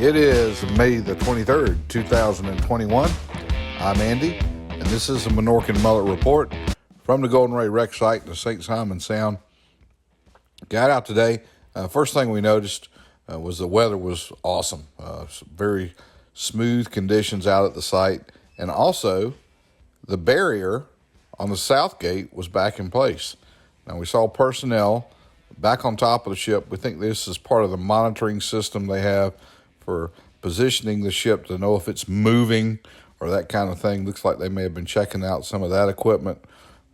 It is May the 23rd, 2021. I'm Andy, and this is the Minorcan Mullet Report from the Golden Ray Rec site, the St.simons Sound. Got out today. First thing we noticed was the weather was awesome. Very smooth conditions out at the site, and also the barrier on the south gate was back in place. Now we saw personnel back on top of the ship. We think this is part of the monitoring system they have for positioning the ship to know if it's moving or that kind of thing. Looks like they may have been checking out some of that equipment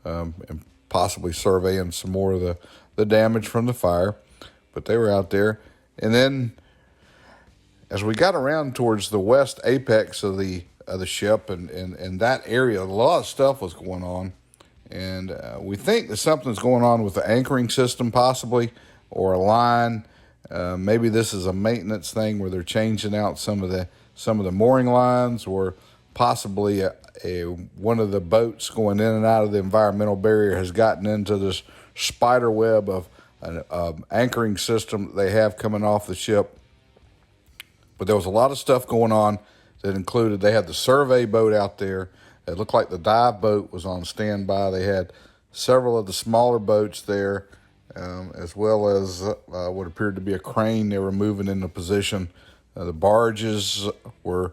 and possibly surveying some more of the damage from the fire. But they were out there. And then as we got around towards the west apex of the ship and that area, a lot of stuff was going on. And we think that something's going on with the anchoring system possibly, or a line. Maybe this is a maintenance thing where they're changing out some of the mooring lines, or possibly one of the boats going in and out of the environmental barrier has gotten into this spider web of an anchoring system that they have coming off the ship. But there was a lot of stuff going on that included, they had the survey boat out there. It looked like the dive boat was on standby. They had several of the smaller boats there, as well as what appeared to be a crane they were moving into position. The barges were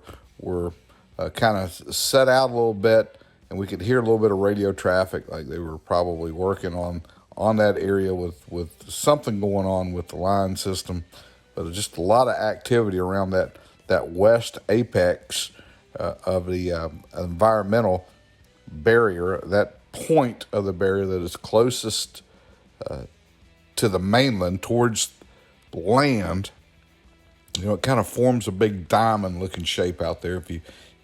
kind of set out a little bit, and we could hear a little bit of radio traffic, like they were probably working on that area with something going on with the line system. But just a lot of activity around that west apex of the environmental barrier, that point of the barrier that is closest to the mainland towards land. You know, it kind of forms a big diamond-looking shape out there.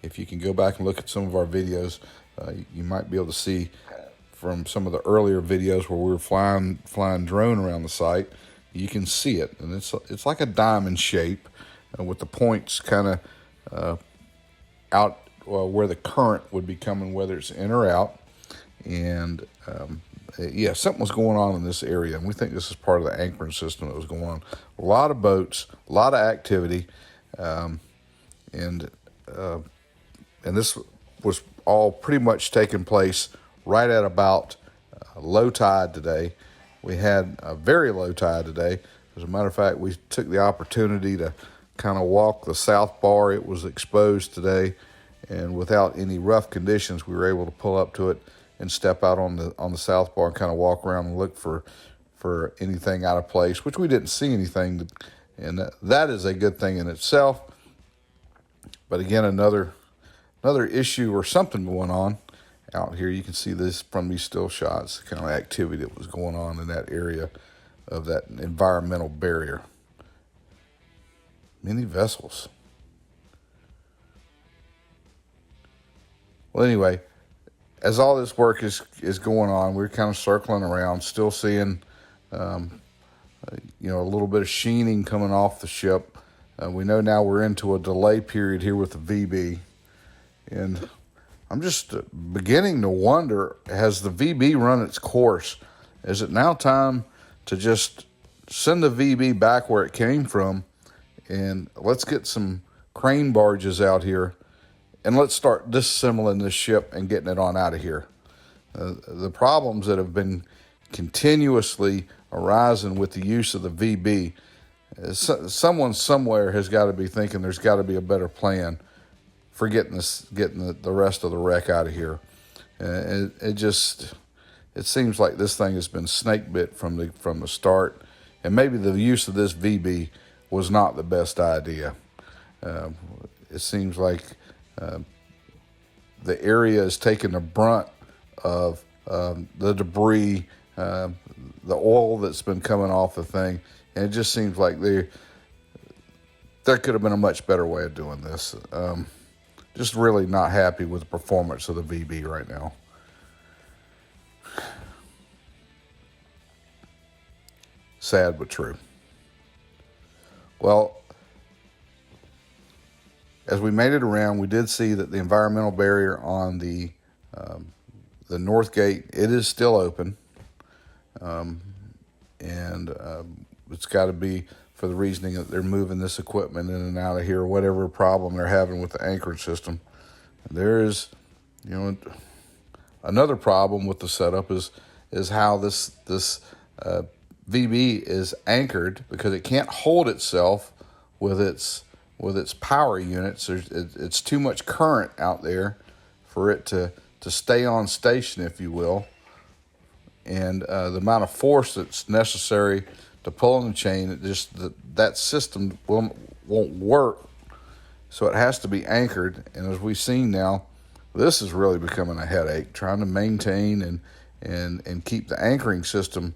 If you can go back and look at some of our videos, you might be able to see from some of the earlier videos where we were flying drone around the site. You can see it, and it's like a diamond shape with the points kind of out where the current would be coming, whether it's in or out. And yeah, something was going on in this area, and we think this is part of the anchoring system that was going on. A lot of boats, a lot of activity, and this was all pretty much taking place right at about low tide today. We had a very low tide today. As a matter of fact, we took the opportunity to kind of walk the south bar. It was exposed today, and without any rough conditions, we were able to pull up to it and step out on the south bar and kind of walk around and look for anything out of place, which we didn't see anything, and that is a good thing in itself. But again, another issue or something going on out here. You can see this from these still shots, the kind of activity that was going on in that area of that environmental barrier. Many vessels. Well, anyway, as all this work is going on, we're kind of circling around, still seeing, a little bit of sheening coming off the ship. We know now we're into a delay period here with the VB, and I'm just beginning to wonder, has the VB run its course? Is it now time to just send the VB back where it came from, and let's get some crane barges out here, and let's start disassembling this ship and getting it on out of here? The problems that have been continuously arising with the use of the VB, someone somewhere has got to be thinking there's got to be a better plan for getting the rest of the wreck out of here. It seems like this thing has been snake bit from the start, and maybe the use of this VB was not the best idea. It seems like the area is taking the brunt of the debris, the oil that's been coming off the thing, and it just seems like there could have been a much better way of doing this. Just really not happy with the performance of the VB right now. Sad but true. Well, as we made it around, we did see that the environmental barrier on the north gate, it is still open, and it's got to be for the reasoning that they're moving this equipment in and out of here, whatever problem they're having with the anchorage system. There is, another problem with the setup is how this VB is anchored, because it can't hold itself with its power units. It's too much current out there for it to stay on station, if you will. And the amount of force that's necessary to pull on the chain, that system won't work. So it has to be anchored. And as we've seen now, this is really becoming a headache, trying to maintain and keep the anchoring system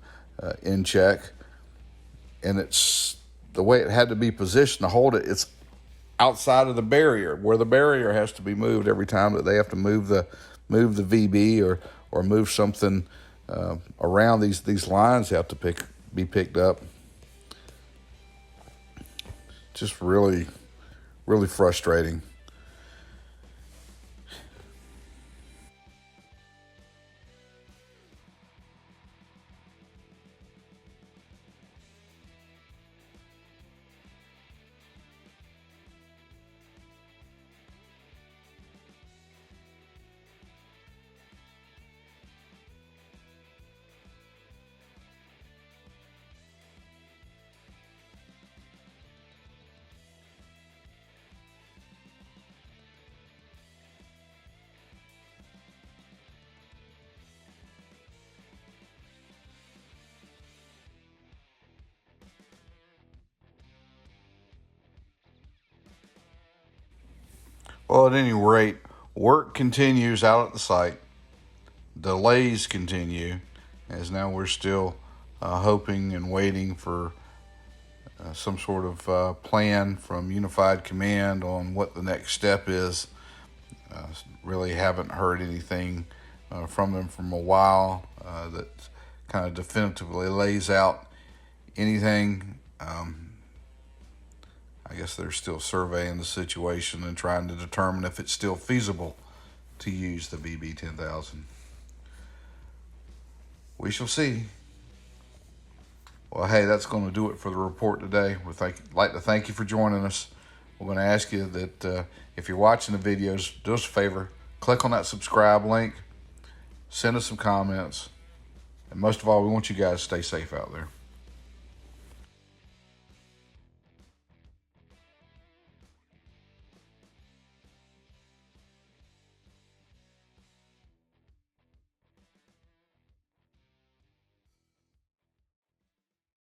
in check. And it's the way it had to be positioned to hold it. It's outside of the barrier, where the barrier has to be moved every time that they have to move the VB or move something around. These lines have to be picked up. Just really, really frustrating. Well, at any rate, work continues out at the site. Delays continue, as now we're still hoping and waiting for some sort of plan from Unified Command on what the next step is. Really haven't heard anything from them from a while that kind of definitively lays out anything. I guess they're still surveying the situation and trying to determine if it's still feasible to use the BB-10,000. We shall see. Well, hey, that's going to do it for the report today. We'd like to thank you for joining us. We're going to ask you that if you're watching the videos, do us a favor, click on that subscribe link, send us some comments, and most of all, we want you guys to stay safe out there.